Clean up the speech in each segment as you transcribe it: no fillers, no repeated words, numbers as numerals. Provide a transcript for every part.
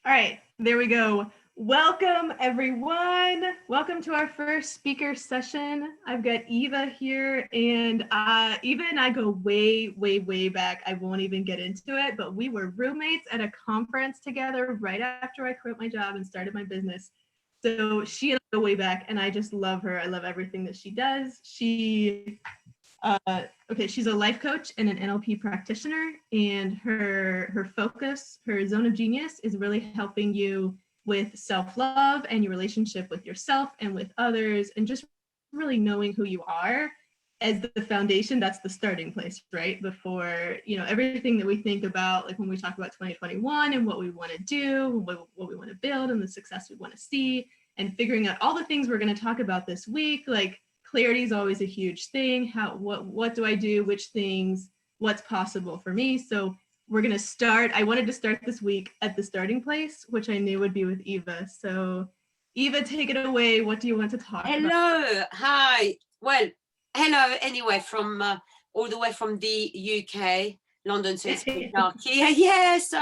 All right, there we go. Welcome, everyone. Welcome to our first speaker session. I've got Eva here, and Eva and I go way, way, way back. I won't even get into it, but we were roommates at a conference together right after I quit my job and started my business. So she and I go way back, and I just love her. I love everything that she does. She's a life coach and an NLP practitioner, and her focus, her zone of genius, is really helping you with self-love and your relationship with yourself and with others, and just really knowing who you are as the foundation. That's the starting place, right? Before, everything that we think about, like when we talk about 2021 and what we want to do, what we want to build and the success we want to see, and figuring out all the things we're going to talk about this week, like clarity is always a huge thing. What do I do? Which things? What's possible for me? So we're going to start. I wanted to start this week at the starting place, which I knew would be with Eva. So Eva, take it away. What do you want to talk about? Hello. Hi. Well, hello anyway, from all the way from the UK, London, so it's a bit dark here. Yes,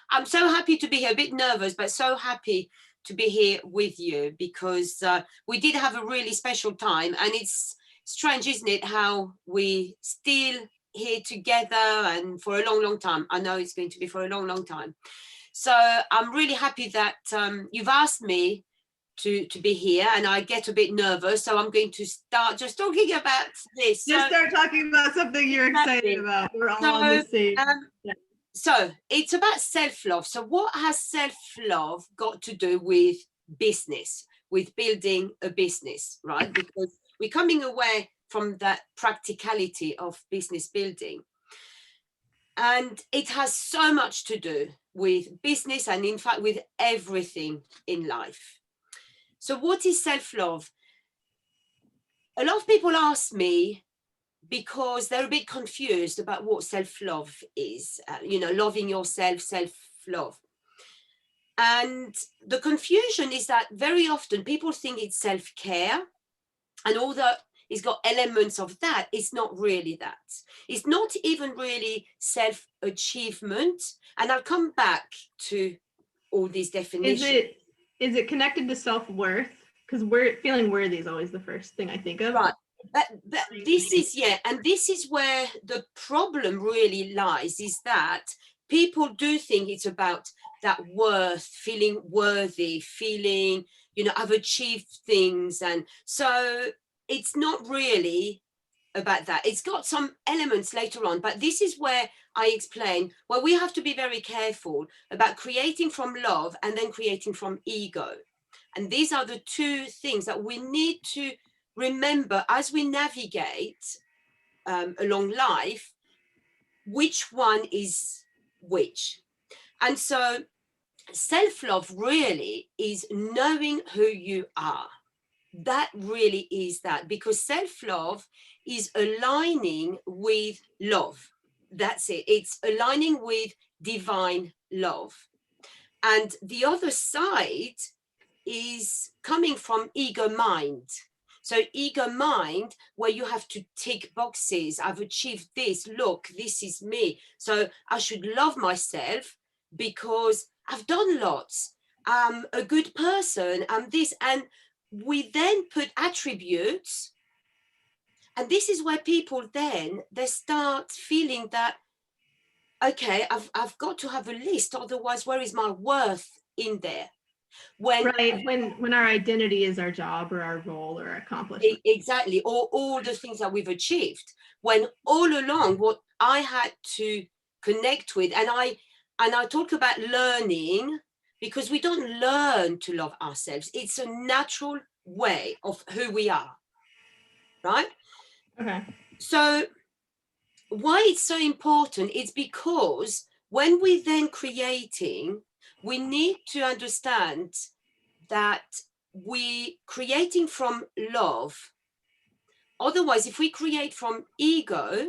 I'm so happy to be here, a bit nervous, but so happy to be here with you, because we did have a really special time, and it's strange, isn't it, how we still here together, and for a long, long time. I know it's going to be for a long, long time. So I'm really happy that you've asked me to be here, and I get a bit nervous, so I'm going to start just talking about this. Just start talking about something you're excited about. We're all on the same. So it's about self-love. So what has self-love got to do with business, with building a business, right? Because we're coming away from that practicality of business building, and it has so much to do with business, and in fact with everything in life. So what is self-love? A lot of people ask me, because they're a bit confused about what self-love is, loving yourself, self-love. And the confusion is that very often people think it's self-care, and although it's got elements of that, it's not really that. It's not even really self-achievement. And I'll come back to all these definitions. Is it connected to self-worth? Because feeling worthy is always the first thing I think of. Right. But this is, and this is where the problem really lies, is that people do think it's about that worth, feeling worthy, feeling, I've achieved things. And so it's not really about that. It's got some elements later on, but this is where I explain, well, we have to be very careful about creating from love and then creating from ego. And these are the two things that we need to remember as we navigate along life, which one is which. And so self-love really is knowing who you are. That really is that, because self-love is aligning with love. That's it. It's aligning with divine love. And the other side is coming from ego mind. So ego mind, where you have to tick boxes. I've achieved this. Look, this is me. So I should love myself because I've done lots. I'm a good person. I'm this. And we then put attributes. And this is where people then, they start feeling that, okay, I've got to have a list. Otherwise, where is my worth in there? When our identity is our job or our role or our accomplishment. Exactly, or all the things that we've achieved, when all along what I had to connect with, and I talk about learning, because we don't learn to love ourselves. It's a natural way of who we are, right? Okay. So why it's so important is because when we then creating, we need to understand that we creating from love. Otherwise, if we create from ego,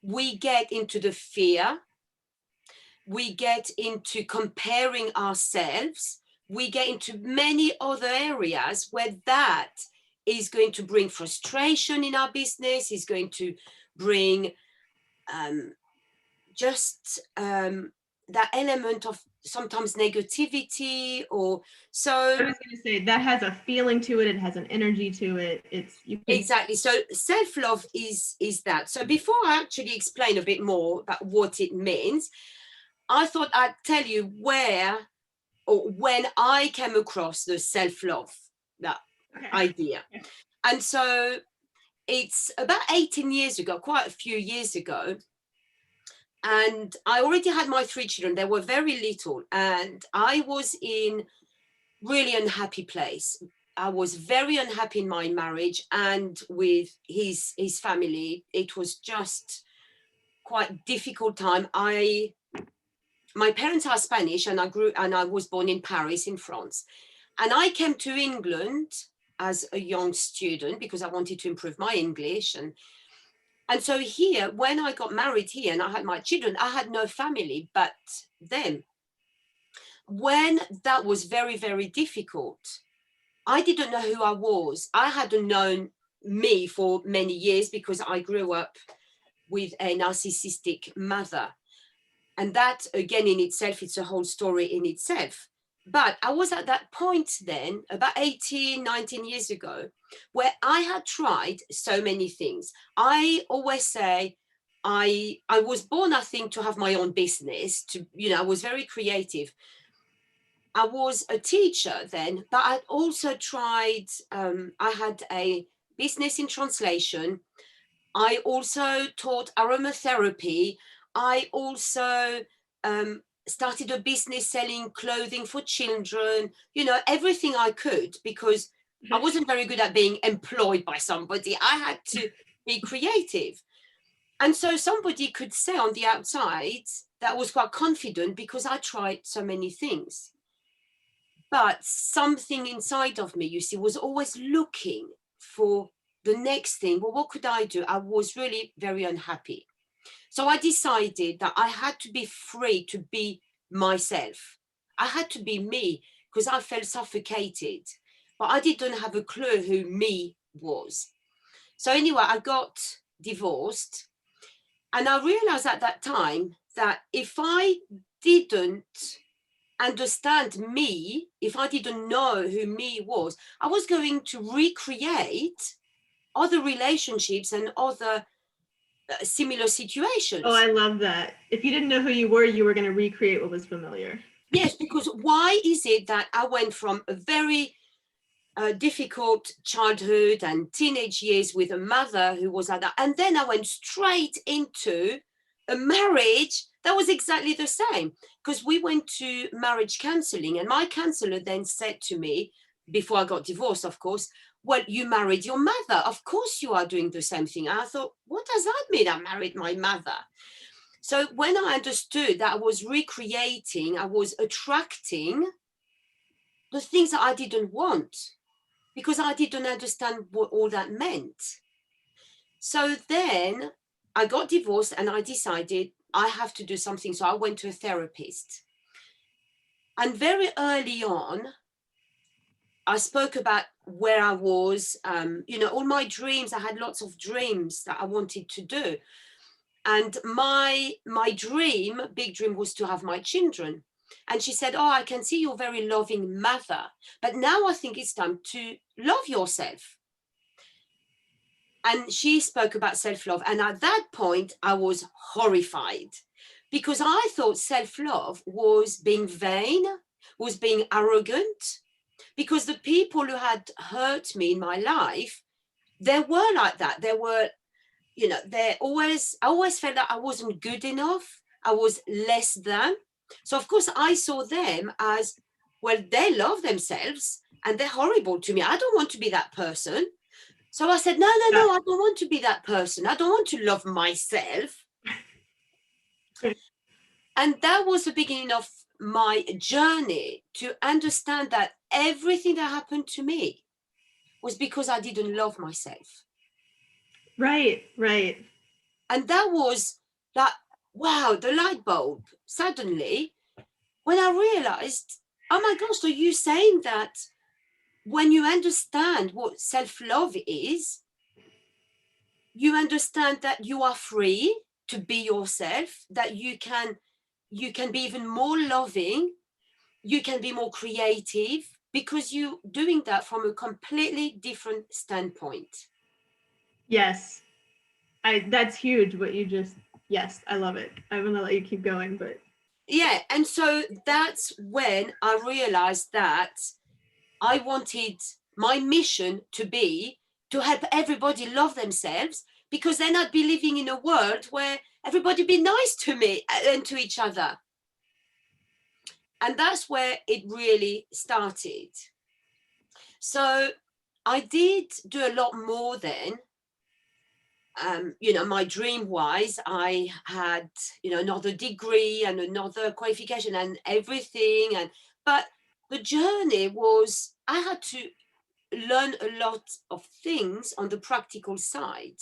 we get into the fear, we get into comparing ourselves, we get into many other areas where that is going to bring frustration in our business, is going to bring that element of sometimes negativity, or so. I was going to say that has a feeling to it. It has an energy to it. Exactly. So self-love is that. So before I actually explain a bit more about what it means, I thought I'd tell you where or when I came across the self-love, that idea. And so it's about 18 years ago, quite a few years ago. And I already had my 3 children. They were very little, and I was in really unhappy place. I was very unhappy in my marriage and with his family. It was just quite difficult time. My parents are Spanish, and I was born in Paris, in France. And I came to England as a young student because I wanted to improve my English. And so here, when I got married here and I had my children, I had no family but them. When that was very, very difficult, I didn't know who I was. I hadn't known me for many years because I grew up with a narcissistic mother. And that, again, in itself, it's a whole story in itself. But I was at that point then, about 18, 19 years ago, where I had tried so many things. I always say, I was born, I think, to have my own business, I was very creative. I was a teacher then, but I'd also tried, I had a business in translation. I also taught aromatherapy. I also started a business selling clothing for children, everything I could, because I wasn't very good at being employed by somebody. I had to be creative. And so somebody could say on the outside that I was quite confident because I tried so many things. But something inside of me, you see, was always looking for the next thing. Well, what could I do? I was really very unhappy. So I decided that I had to be free to be myself. I had to be me because I felt suffocated, but I didn't have a clue who me was. So anyway, I got divorced, and I realized at that time that if I didn't understand me, if I didn't know who me was, I was going to recreate other relationships and other similar situations. Oh, I love that. If you didn't know who you were going to recreate what was familiar. Yes, because why is it that I went from a very difficult childhood and teenage years with a mother who was like that, and then I went straight into a marriage that was exactly the same, because we went to marriage counseling, and my counselor then said to me, before I got divorced, of course, well, you married your mother. Of course you are doing the same thing. And I thought, what does that mean? I married my mother. So when I understood that I was recreating, I was attracting the things that I didn't want, because I didn't understand what all that meant. So then I got divorced and I decided I have to do something. So I went to a therapist. And very early on, I spoke about where I was, all my dreams. I had lots of dreams that I wanted to do. And my dream, big dream, was to have my children. And she said, oh, I can see you're a very loving mother, but now I think it's time to love yourself. And she spoke about self-love. And at that point, I was horrified, because I thought self-love was being vain, was being arrogant, because the people who had hurt me in my life, they were like that. They were, I always felt that I wasn't good enough. I was less than. So of course I saw them as, well, they love themselves and they're horrible to me. I don't want to be that person. So I said, no, I don't want to be that person. I don't want to love myself. And that was the beginning of my journey to understand that everything that happened to me was because I didn't love myself. Right. And that was that, wow, the light bulb suddenly, when I realized, oh my gosh, so you saying that when you understand what self-love is, you understand that you are free to be yourself, that you can be even more loving you can be more creative because you're doing that from a completely different standpoint. Yes. That's huge what you just, yes, I love it. I'm gonna let you keep going, but Yeah, and so that's when I realized that I wanted my mission to be to help everybody love themselves, because then I'd be living in a world where everybody be nice to me and to each other. And that's where it really started. So I did do a lot more then. You know, my dream wise, I had, you know, another degree and another qualification and everything. But the journey was, I had to learn a lot of things on the practical side.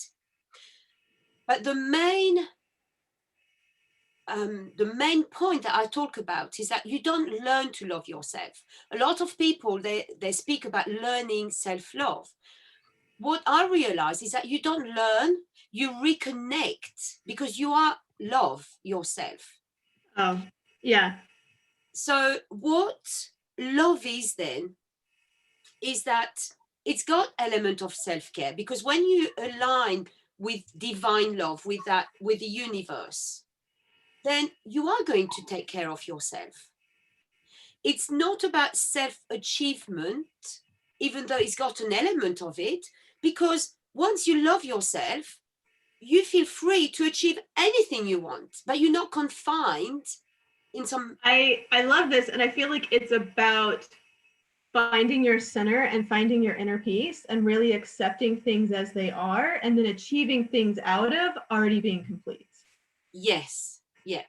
But the main point that I talk about is that you don't learn to love yourself. A lot of people, they speak about learning self-love. What I realize is that you don't learn, you reconnect, because you are love yourself. oh, yeah. So what love is then is that it's got element of self-care, because when you align with divine love, with that, with the universe, then you are going to take care of yourself. It's not about self-achievement, even though it's got an element of it, because once you love yourself, you feel free to achieve anything you want, but you're not confined in some. I love this, and I feel like it's about finding your center and finding your inner peace and really accepting things as they are, and then achieving things out of already being complete. Yes, yeah,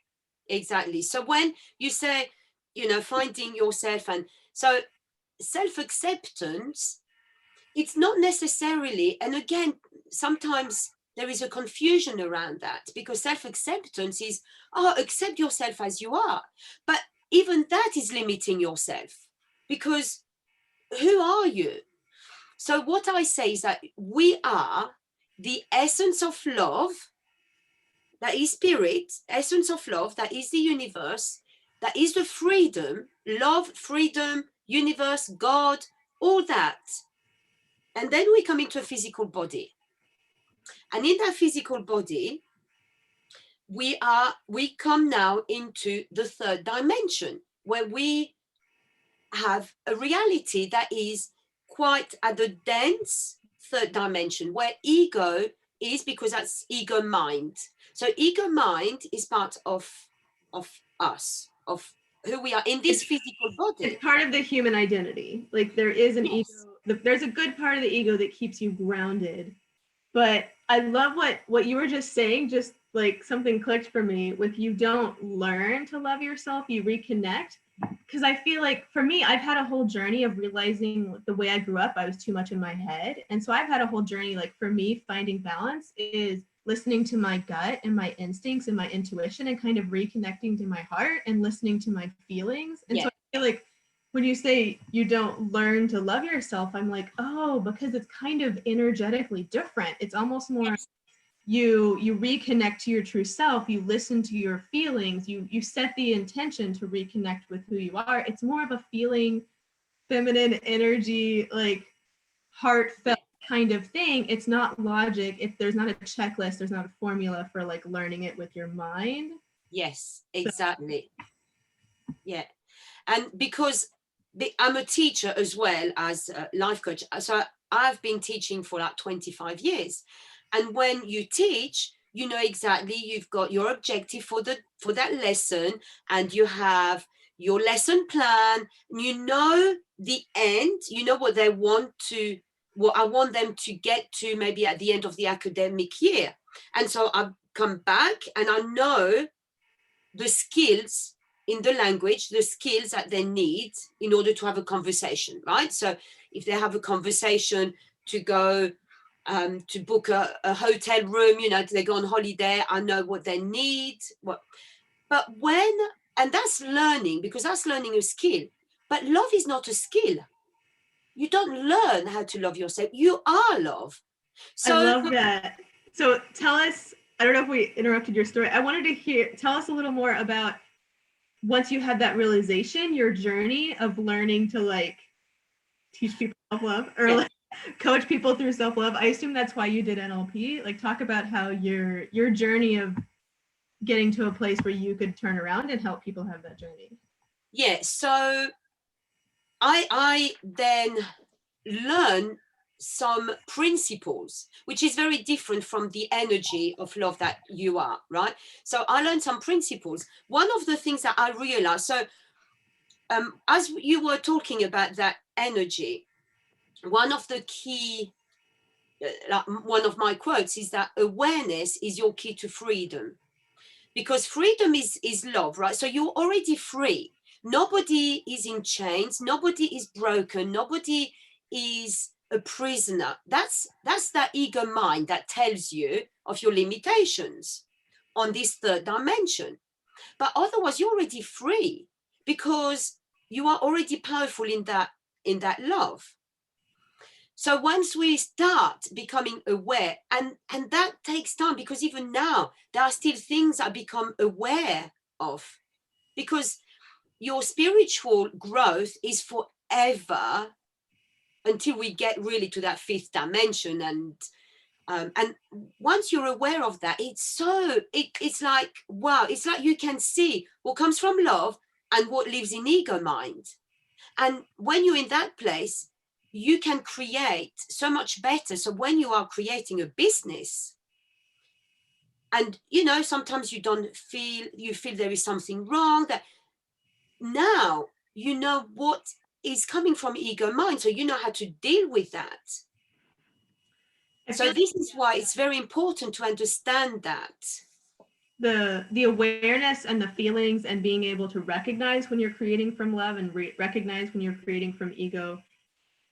exactly. So when you say, you know, finding yourself, and so self-acceptance, it's not necessarily, and again, sometimes there is a confusion around that, because self-acceptance is, oh, accept yourself as you are. But even that is limiting yourself, because who are you? So what I say is that we are the essence of love, that is spirit, essence of love, that is the universe, that is the freedom, love, freedom, universe, God, all that. And then we come into a physical body. And in that physical body, we come now into the third dimension, where we have a reality that is quite at the dense third dimension, where ego is, because that's ego mind. So ego mind is part of us, of who we are in this physical body. It's part of the human identity. Like there is an Yes. ego, there's a good part of the ego that keeps you grounded. But I love what you were just saying, just like something clicked for me with, you don't learn to love yourself, you reconnect. Because I feel like for me, I've had a whole journey of realizing the way I grew up, I was too much in my head. And so I've had a whole journey, like for me, finding balance is listening to my gut and my instincts and my intuition, and kind of reconnecting to my heart and listening to my feelings. And so I feel like when you say you don't learn to love yourself, I'm like, oh, because it's kind of energetically different. It's almost more, Yes. you reconnect to your true self, you listen to your feelings, you set the intention to reconnect with who you are. It's more of a feeling, feminine energy, like heartfelt kind of thing. It's not logic. If there's not a checklist, there's not a formula for like learning it with your mind. Yes, exactly. Yeah. And because I'm a teacher as well as a life coach, so I've been teaching for like 25 years. And when you teach, you know exactly, you've got your objective for that lesson, and you have your lesson plan, and you know the end, you know what they want to, what I want them to get to, maybe at the end of the academic year. And so I come back and I know the skills in the language, the skills that they need in order to have a conversation, right? So if they have a conversation to go to book a hotel room, you know, they go on holiday, I know what they need. But and that's learning, because that's learning a skill. But love is not a skill. You don't learn how to love yourself. You are love. I So love that. So tell us, I don't know if we interrupted your story. I wanted to tell us a little more about once you had that realization, your journey of learning to like teach people self-love or like coach people through self-love, I assume that's why you did NLP. Like talk about how your journey of getting to a place where you could turn around and help people have that journey. Yeah, so I then learn some principles, which is very different from the energy of love that you are, right? So I learned some principles. One of the things that I realized, so as you were talking about that energy, one of the key, one of my quotes is that awareness is your key to freedom, because freedom is love, right? So you're already free. Nobody is in chains, nobody is broken, nobody is a prisoner. That's that ego mind that tells you of your limitations on this third dimension. But otherwise you're already free, because you are already powerful in that love. So once we start becoming aware, and that takes time, because even now there are still things I become aware of, because your spiritual growth is forever until we get really to that fifth dimension. And once you're aware of that, it's like, wow, it's like you can see what comes from love and what lives in ego mind. And when you're in that place, you can create so much better. So when you are creating a business, and sometimes you feel there is something wrong, that now you know what is coming from ego mind, so you know how to deal with that. So this is why it's very important to understand that the awareness and the feelings and being able to recognize when you're creating from love and recognize when you're creating from ego.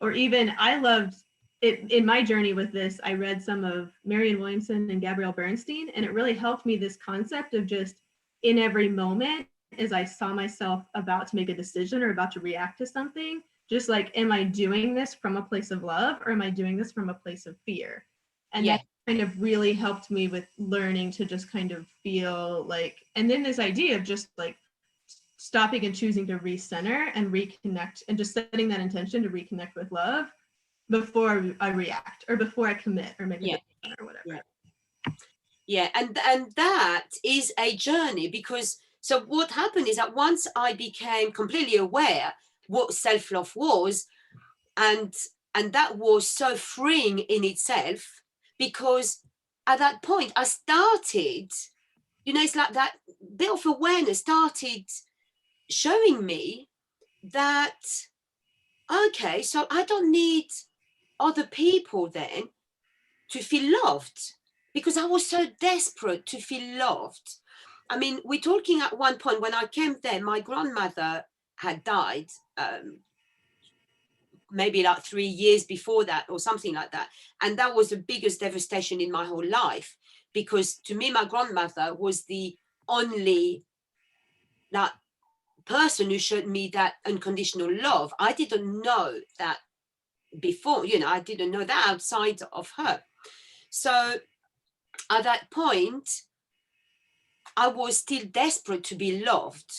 Or even I loved it in my journey with this. I read some of Marianne Williamson and Gabrielle Bernstein, and it really helped me, this concept of just in every moment as I saw myself about to make a decision or about to react to something, just like, am I doing this from a place of love or am I doing this from a place of fear? And that kind of really helped me with learning to just kind of feel like, and then this idea of just like stopping and choosing to recenter and reconnect and just setting that intention to reconnect with love before I react or before I commit or make a decision or whatever. And that is a journey, because so what happened is that once I became completely aware what self-love was, and that was so freeing in itself, because at that point I started, it's like that bit of awareness started showing me that, okay, so I don't need other people then to feel loved, because I was so desperate to feel loved. I mean, we're talking at one point when I came there, my grandmother had died, maybe like 3 years before that or something like that. And that was the biggest devastation in my whole life, because to me, my grandmother was the only that person who showed me that unconditional love. I didn't know that before, I didn't know that outside of her. So at that point, I was still desperate to be loved,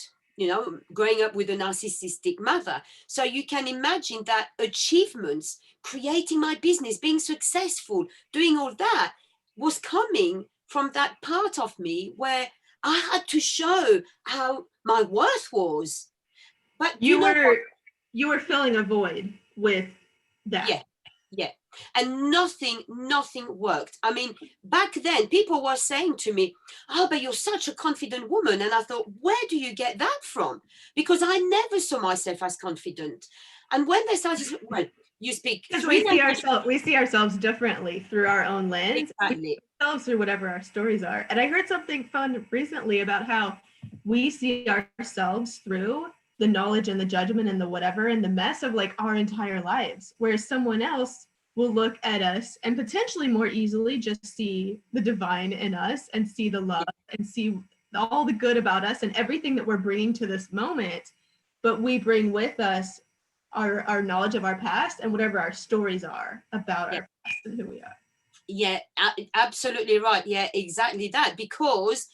growing up with a narcissistic mother. So you can imagine that achievements, creating my business, being successful, doing all that was coming from that part of me where I had to show how my worth was. But you were filling a void with that. Yeah. And nothing worked. I mean, back then people were saying to me, oh, but you're such a confident woman. And I thought, where do you get that from? Because I never saw myself as confident. And when they started, well, you speak. Because we see ourselves differently through our own lens. Exactly. We see ourselves through whatever our stories are. And I heard something fun recently about how we see ourselves through the knowledge and the judgment and the whatever and the mess of like our entire lives, whereas someone else will look at us and potentially more easily just see the divine in us and see the love and see all the good about us and everything that we're bringing to this moment. But we bring with us our knowledge of our past and whatever our stories are about our past and who we are. Yeah, absolutely right. Yeah, exactly that. Because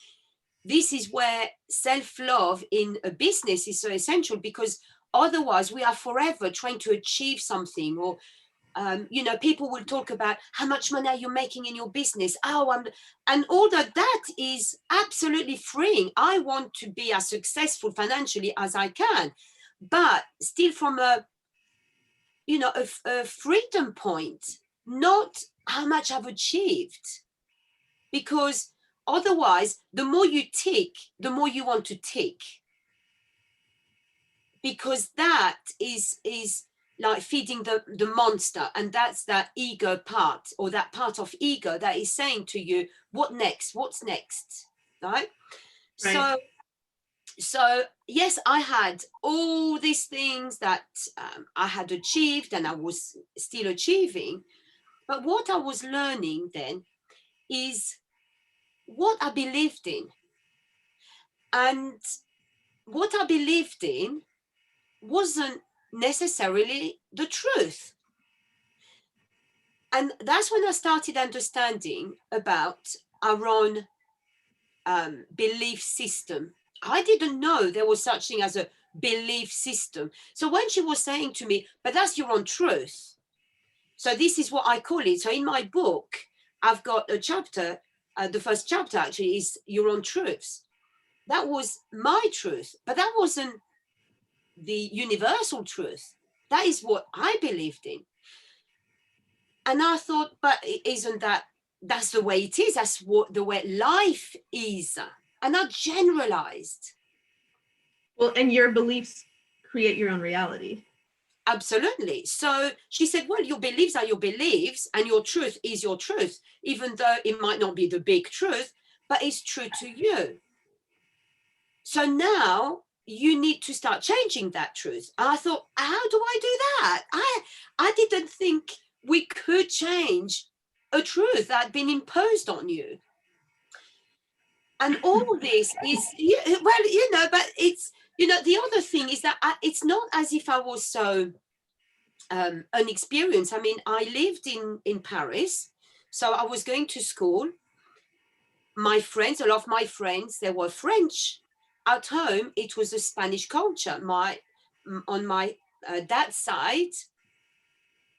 this is where self-love in a business is so essential, because otherwise we are forever trying to achieve something. Or you know, people will talk about how much money are you making in your business. And all that is absolutely freeing. I want to be as successful financially as I can, but still from a, you know, a freedom point, not how much I've achieved. Because otherwise, the more you tick, the more you want to tick, because that is like feeding the monster, and that's that ego part, or that part of ego that is saying to you, what next, what's next, right? Right. So yes, I had all these things that I had achieved and I was still achieving, but what I was learning then is what I believed in. And what I believed in wasn't necessarily the truth. And that's when I started understanding about our own belief system. I didn't know there was such thing as a belief system. So when she was saying to me, but that's your own truth. So this is what I call it. So in my book, I've got a chapter, the first chapter actually is your own truths. That was my truth, but that wasn't the universal truth. That is what I believed in. And I thought, but isn't that's the way it is? That's what the way life is. And I generalized. Well, and your beliefs create your own reality. Absolutely. So she said, well, your beliefs are your beliefs, and your truth is your truth, even though it might not be the big truth, but it's true to you. So now you need to start changing that truth. And I thought, how do I do that? I didn't think we could change a truth that had been imposed on you. And all this is, well, you know, but it's, you know, the other thing is that it's not as if I was so unexperienced. I mean, I lived in Paris, so I was going to school. My friends, a lot of my friends, they were French. At home, it was a Spanish culture. On my dad's side,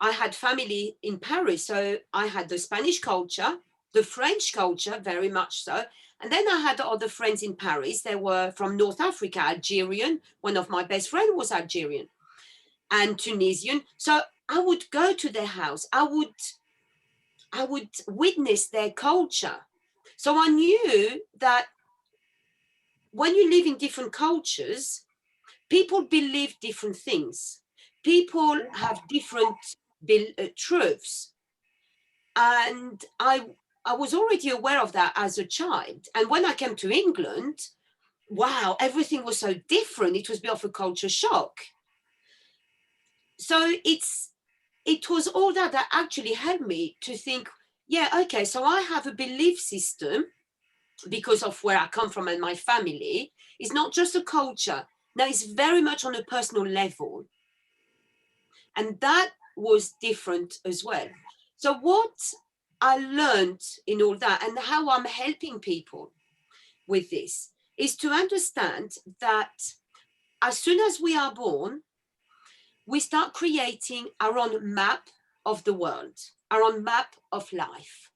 I had family in Paris, so I had the Spanish culture, the French culture, very much so. And then I had other friends in Paris. They were from North Africa, Algerian. One of my best friends was Algerian, and Tunisian. So I would go to their house. I would witness their culture. So I knew that when you live in different cultures, people believe different things. People have different truths. And I was already aware of that as a child. And when I came to England, wow, everything was so different. It was a bit of a culture shock. So it was all that actually helped me to think, yeah, okay, so I have a belief system because of where I come from and my family. It's not just a culture. Now it's very much on a personal level. And that was different as well. So what I learned in all that, and how I'm helping people with this, is to understand that as soon as we are born, we start creating our own map of the world, our own map of life.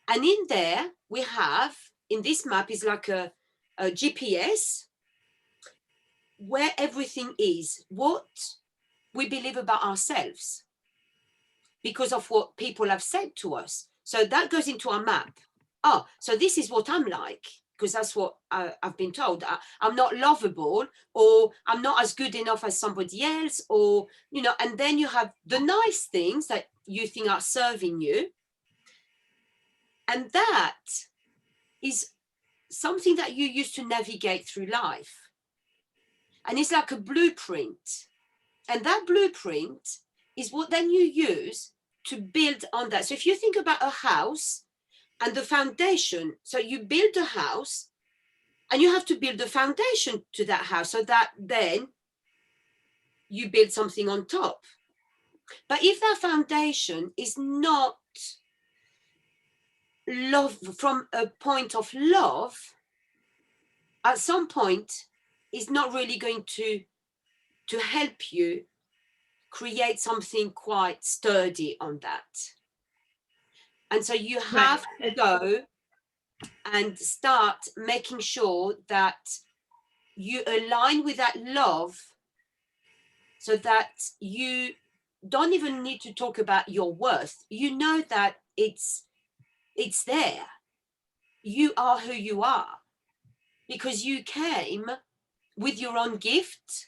And in there, we have, in this map is like a GPS where everything is, what we believe about ourselves because of what people have said to us. So that goes into our map. Oh, so this is what I'm like, because that's what I've been told. I'm not lovable, or I'm not as good enough as somebody else, or, you know, and then you have the nice things that you think are serving you. And that is something that you use to navigate through life. And it's like a blueprint. And that blueprint is what then you use to build on that. So if you think about a house and the foundation, so you build a house and you have to build the foundation to that house so that then you build something on top. But if that foundation is not love, from a point of love, at some point is not really going to help you create something quite sturdy on that. And so you have to go and start making sure that you align with that love, so that you don't even need to talk about your worth. You know that it's there. You are who you are because you came with your own gift.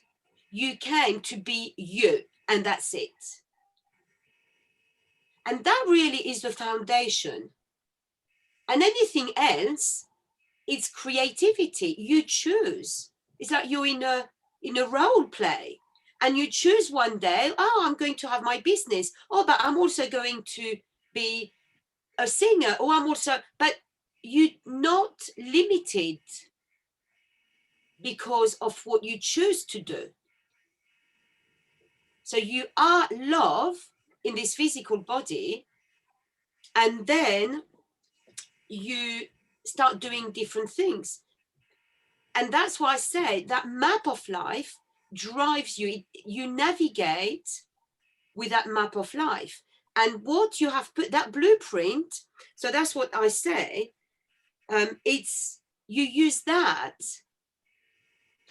You came to be you, and that's it. And that really is the foundation. And anything else, it's creativity. You choose. It's like you're in a role play, and you choose one day, oh, I'm going to have my business. Oh, but I'm also going to be a singer. Or I'm also, but you're not limited because of what you choose to do. So you are love in this physical body, and then you start doing different things. And that's why I say that map of life drives you. You navigate with that map of life. And what you have put, that blueprint, so that's what I say, it's, you use that.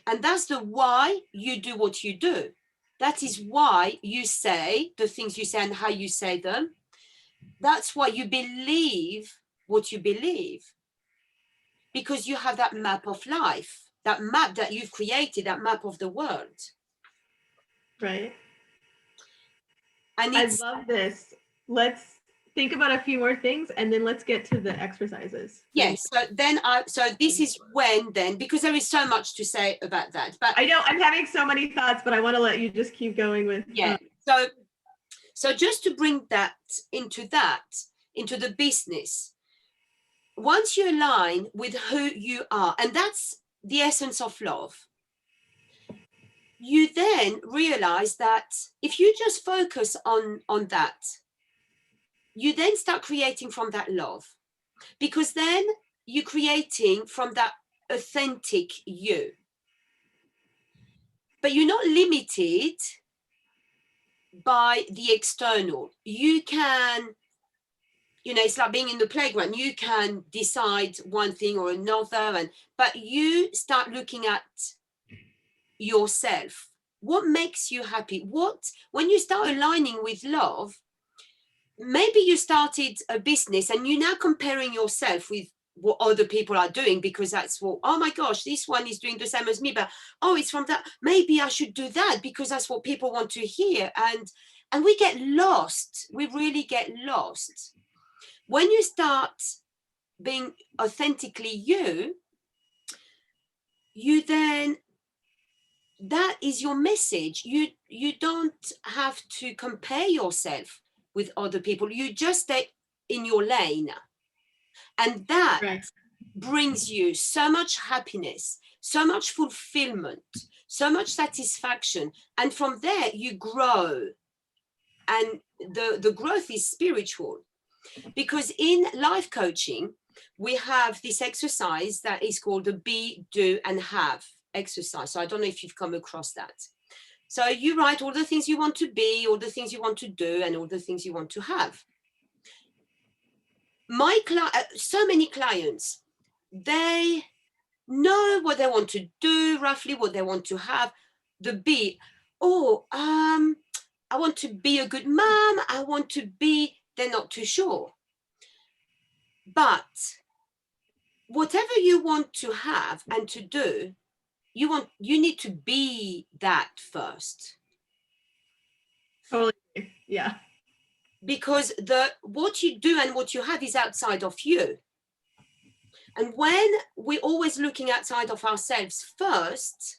And that's the why you do what you do. That is why you say the things you say and how you say them. That's why you believe what you believe. Because you have that map of life, that map that you've created, that map of the world. Right. And I love this. Let's think about a few more things and then let's get to the exercises. Yes. So then so this is when then, because there is so much to say about that. But I know I'm having so many thoughts, but I want to let you just keep going with. Yeah. So just to bring that into the business, once you align with who you are, and that's the essence of love, you then realize that if you just focus on that, you then start creating from that love, because then you're creating from that authentic you. But you're not limited by the external. You can, it's like being in the playground. You can decide one thing or another, but you start looking at yourself. What makes you happy? When you start aligning with love, maybe you started a business and you're now comparing yourself with what other people are doing, because that's what, oh my gosh, this one is doing the same as me, but oh, it's from that, maybe I should do that because that's what people want to hear. And we get lost. We really get lost. When you start being authentically you then, that is your message. You don't have to compare yourself with other people. You just stay in your lane. And that brings you so much happiness, so much fulfillment, so much satisfaction. And from there, you grow. And the growth is spiritual. Because in life coaching, we have this exercise that is called the be, do, and have exercise. So I don't know if you've come across that. So you write all the things you want to be, all the things you want to do, and all the things you want to have. So many clients, they know what they want to do, roughly what they want to have. The be, I want to be a good mom. I want to be, they're not too sure. But whatever you want to have and to do, you need to be that first. Totally. Yeah. Because what you do and what you have is outside of you. And when we're always looking outside of ourselves first,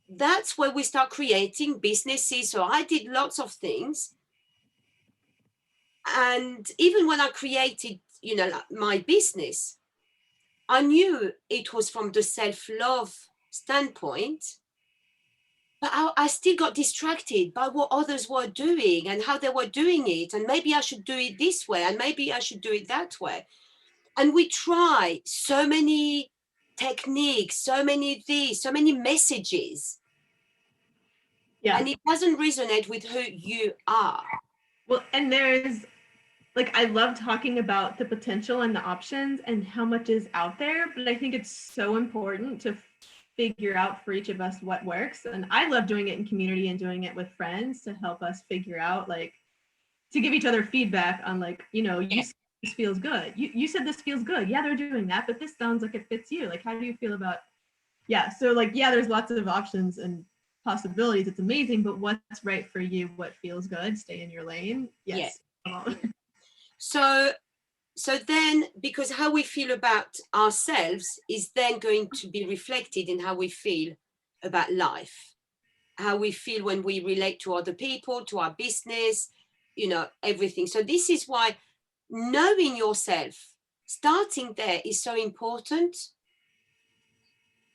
that's where we start creating businesses. So I did lots of things. And even when I created, my business, I knew it was from the self-love standpoint, but I still got distracted by what others were doing and how they were doing it. And maybe I should do it this way, and maybe I should do it that way. And we try so many techniques, so many these, so many messages. Yeah. And it doesn't resonate with who you are. Well, and there's like, I love talking about the potential and the options and how much is out there, but I think it's so important to figure out for each of us what works. And I love doing it in community and doing it with friends to help us figure out, like, to give each other feedback on, like, you know, you said this feels good. You said this feels good. Yeah, they're doing that, but this sounds like it fits you. Like, how do you feel about, yeah. So like, yeah, there's lots of options and possibilities. It's amazing, but what's right for you, what feels good, stay in your lane. Yes. Yeah. So then, because how we feel about ourselves is then going to be reflected in how we feel about life, how we feel when we relate to other people, to our business, you know, everything. So this is why knowing yourself, starting there, is so important.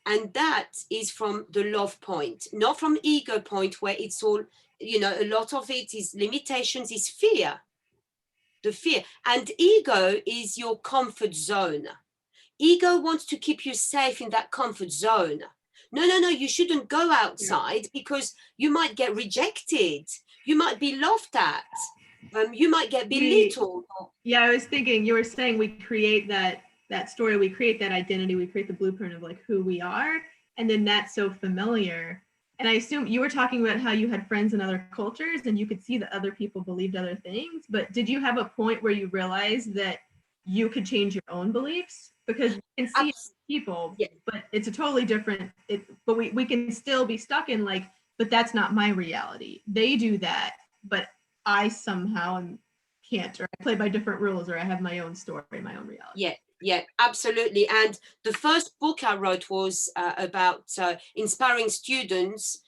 And that is from the love point, not from ego point, where it's all, you know, a lot of it is limitations, is fear. The fear. And ego is your comfort zone. Ego wants to keep you safe in that comfort zone. No, you shouldn't go outside because you might get rejected. You might be laughed at. You might get belittled. Yeah, I was thinking, you were saying we create that story, we create that identity, we create the blueprint of like who we are, and then that's so familiar. And I assume you were talking about how you had friends in other cultures and you could see that other people believed other things, but did you have a point where you realized that you could change your own beliefs? Because you can see people, but it's a totally different, but we can still be stuck in like, but that's not my reality. They do that, but I somehow can't, or I play by different rules, or I have my own story, my own reality. Yeah, absolutely. And the first book I wrote was about inspiring students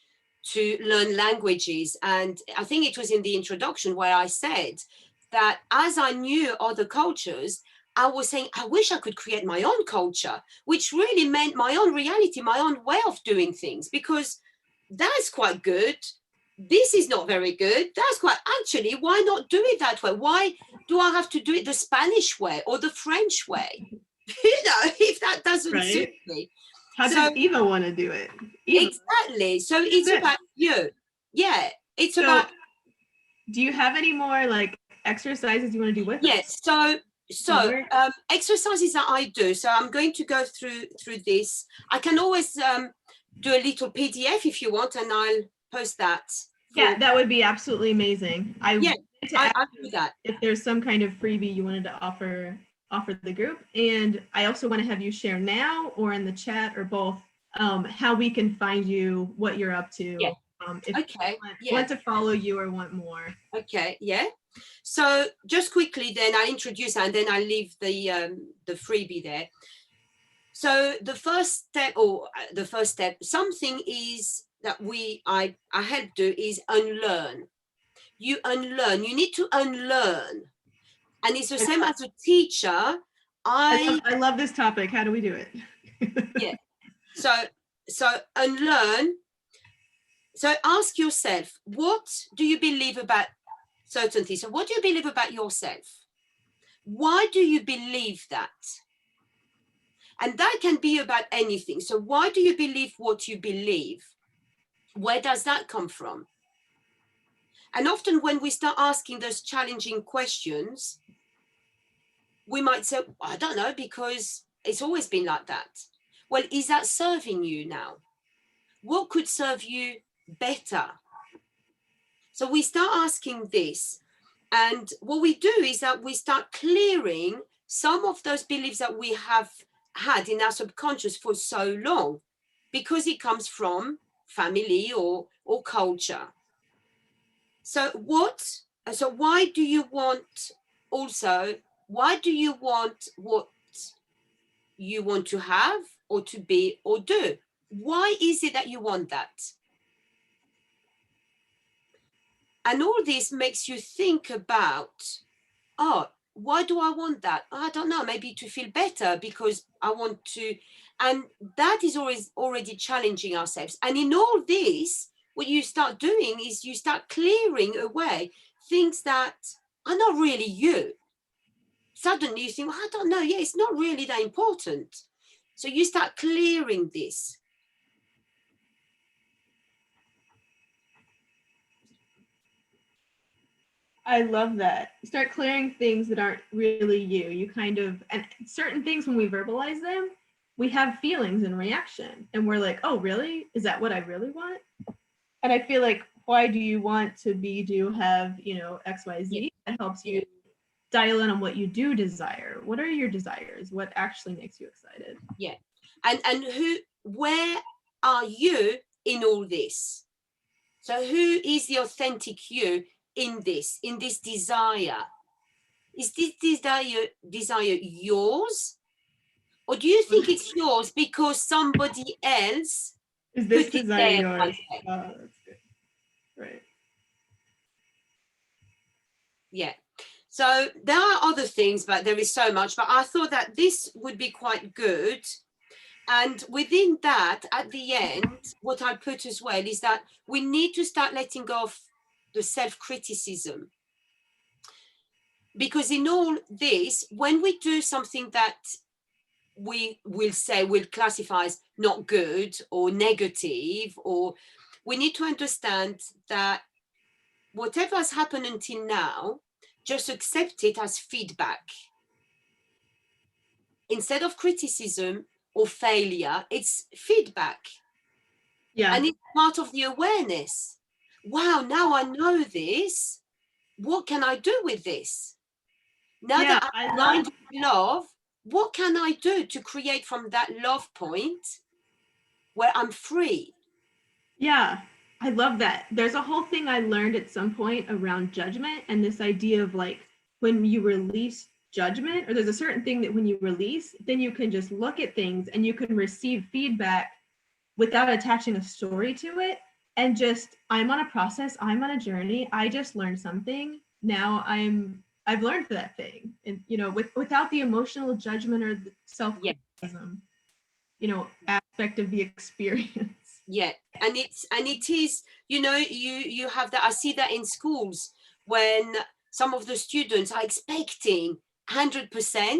to learn languages. And I think it was in the introduction where I said that as I knew other cultures, I was saying, I wish I could create my own culture, which really meant my own reality, my own way of doing things, because that's quite good. This is not very good. That's quite, actually, why not do it that way? Why do I have to do it the Spanish way or the French way? You know, if that doesn't suit me. How does Eva want to do it? Exactly. So it's about you. Yeah, it's about. Do you have any more like exercises you want to do with us? So exercises that I do. So I'm going to go through this. I can always do a little PDF if you want, and I'll post that. Yeah, that would be absolutely amazing. I'll do that. If there's some kind of freebie you wanted to offer the group, and I also want to have you share now or in the chat or both how we can find you, what you're up to. Yeah. If want to follow you or want more. Okay. Yeah. So just quickly, then I introduce and then I leave the freebie there. So the first step, something is that I help do is unlearn. You unlearn. You need to unlearn, and it's the same as a teacher. I love this topic. How do we do it? Yeah. So unlearn. So ask yourself, what do you believe about certain things? So what do you believe about yourself? Why do you believe that? And that can be about anything. So why do you believe what you believe? Where does that come from? And often when we start asking those challenging questions, we might say, I don't know, because it's always been like that. Well, is that serving you now? What could serve you better? So we start asking this. And what we do is that we start clearing some of those beliefs that we have had in our subconscious for so long, because it comes from family or culture. So why do you want what you want to have or to be or do? Why is it that you want that? And all this makes you think about, why do I want that? I don't know, maybe to feel better because I want to, and that is already challenging ourselves. And in all this, what you start doing is you start clearing away things that are not really you. Suddenly you think, well, I don't know, it's not really that important. So you start clearing this. I love that. You start clearing things that aren't really you. You kind of, and certain things, when we verbalize them, we have feelings and reaction. And we're like, oh, really? Is that what I really want? And I feel like, why do you want to be, do have, you know, XYZ? Yeah. That helps you dial in on what you do desire. What are your desires? What actually makes you excited? Yeah. And where are you in all this? So who is the authentic you in this desire? Is this desire yours? Or do you think it's yours because somebody else Is this put it desire there? yours? Oh, that's good. Right. Yeah. So there are other things, but there is so much. But I thought that this would be quite good. And within that, at the end, what I put as well is that we need to start letting go of the self-criticism. Because in all this, when we do something that we will classify as not good or negative, or we need to understand that whatever has happened until now, just accept it as feedback. Instead of criticism or failure, it's feedback. Yeah. And it's part of the awareness. Wow, now I know this. What can I do with this? Now Yeah, that I'm I aligned love with love, what can I do to create from that love point where I'm free? Yeah, I love that. There's a whole thing I learned at some point around judgment and this idea of like when you release judgment, or there's a certain thing that when you release, then you can just look at things and you can receive feedback without attaching a story to it. And just, I'm on a process, I'm on a journey. I just learned something. Now I've learned that thing. And you know, without the emotional judgment or the self-criticism, you know, aspect of the experience. Yeah, and it is, you know, you have that. I see that in schools when some of the students are expecting 100%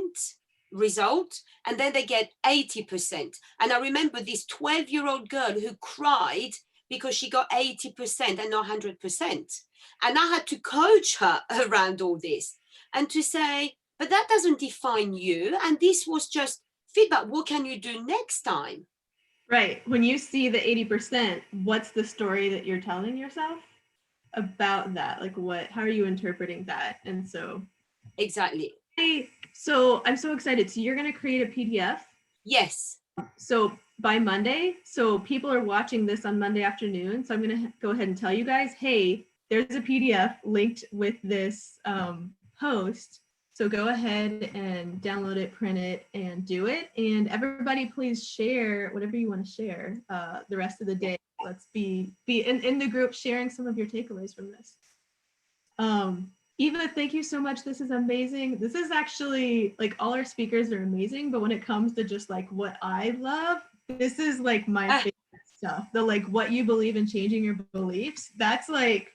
result and then they get 80%. And I remember this 12-year-old girl who cried because she got 80% and not 100%. And I had to coach her around all this and to say, but that doesn't define you, and this was just feedback. What can you do next time? Right. When you see the 80%, what's the story that you're telling yourself about that? Like how are you interpreting that? And so Exactly. so I'm so excited. So you're going to create a PDF. Yes. So by Monday, so people are watching this on Monday afternoon. So I'm going to go ahead and tell you guys, hey, there's a PDF linked with this post. So go ahead and download it, print it, and do it. And everybody, please share whatever you want to share the rest of the day. Let's be in the group sharing some of your takeaways from this. Eva, thank you so much. This is amazing. This is actually like all our speakers are amazing, but when it comes to just like what I love, this is like my favorite stuff. The like what you believe in changing your beliefs. That's like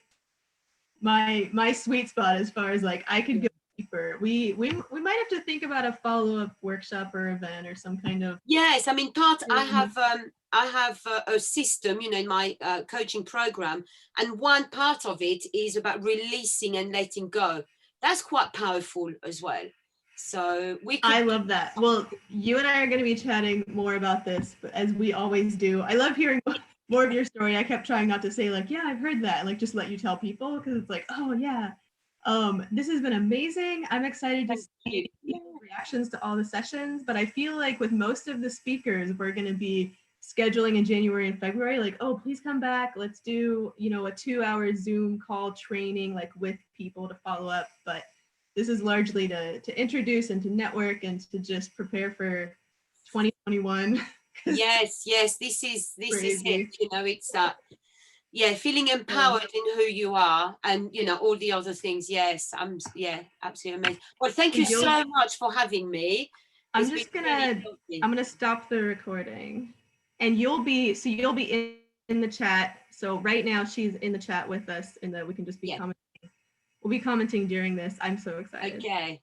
my sweet spot as far as like I could go deeper. We might have to think about a follow-up workshop or event or some kind of. Yes, I mean I have a system, you know, in my coaching program, and one part of it is about releasing and letting go. That's quite powerful as well. So I love that. Well, you and I are going to be chatting more about this, but as we always do. I love hearing more of your story. I kept trying not to say like, yeah, I've heard that, and like just let you tell people, because it's like, oh yeah. This has been amazing. I'm excited to see reactions to all the sessions, but I feel like with most of the speakers, we're going to be scheduling in January and February, like, oh, please come back. Let's do, you know, a 2-hour Zoom call training, like with people to follow up. But this is largely to introduce and to network and to just prepare for 2021. Yes, this is it. You know, it's that. Yeah, feeling empowered in who you are, and you know all the other things. Yes, absolutely amazing. Well, thank you so much for having me. I'm gonna stop the recording, and you'll be in the chat. So right now she's in the chat with us, and that we can just be commenting. We'll be commenting during this. I'm so excited. Okay.